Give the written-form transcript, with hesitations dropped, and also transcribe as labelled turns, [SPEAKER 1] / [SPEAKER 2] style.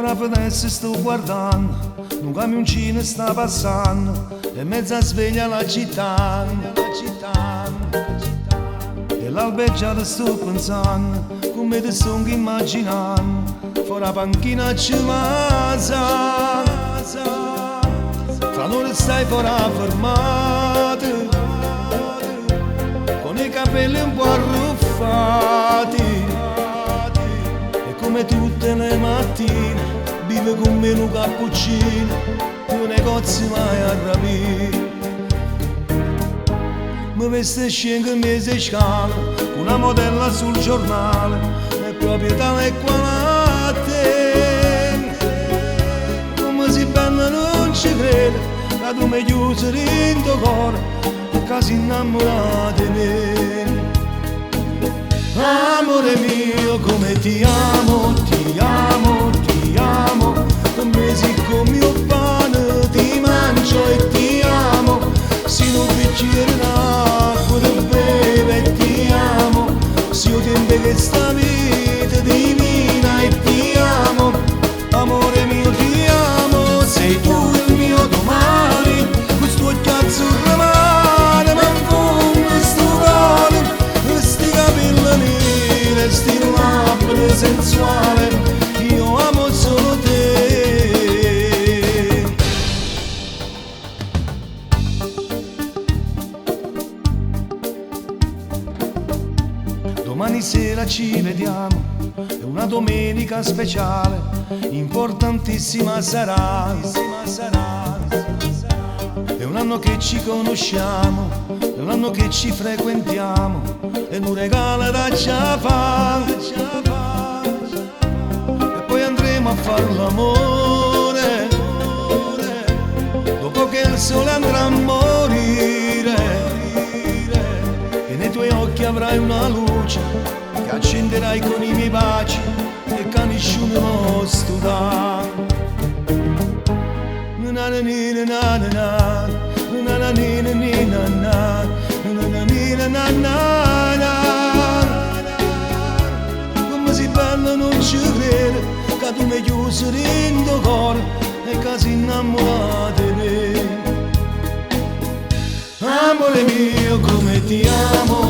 [SPEAKER 1] Ora adesso sto guardando, un camioncino sta passando, e mezza sveglia la città, e l'albeggiata sto pensando, come ti sto immaginando, fuori la panchina ci masa, fra noi stai fuori fermati, con i capelli un po' arruffati, e come tutte le mattine vive con me un cappuccino, un negozio mai a rapire. Mi veste scende mese scala, una modella sul giornale, e proprietà è qua a te. Come si bella non ci crede, che tu mi chiusi in tuo cuore, perché si innamora di me. Amore mio, come ti amo, ti amo, ti amo, come sei come mio pane, ti mangio e ti amo, se non bicchiere d'acqua ti beve e ti amo, se io tempo che sta vita divina e ti amo, amore mio ti amo, sei tu il mio domani, questo occhiazzo rimane, ma in fondo sto cuore, questi capelli neri, sti labbra sensuale, io amo solo te. Domani sera ci vediamo, è una domenica speciale, importantissima sarà, è un anno che ci conosciamo, è un anno che ci frequentiamo, e un regalo da già fa, e poi andremo a far l'amore, dopo che il sole andrà a morire, e nei tuoi occhi avrai una luce che accenderai con i miei baci e che nessuno può studare. Come si bella non ci crede, che tu mi chiusi in tuo cuore e che si innamora di me. Amore mio, come ti amo,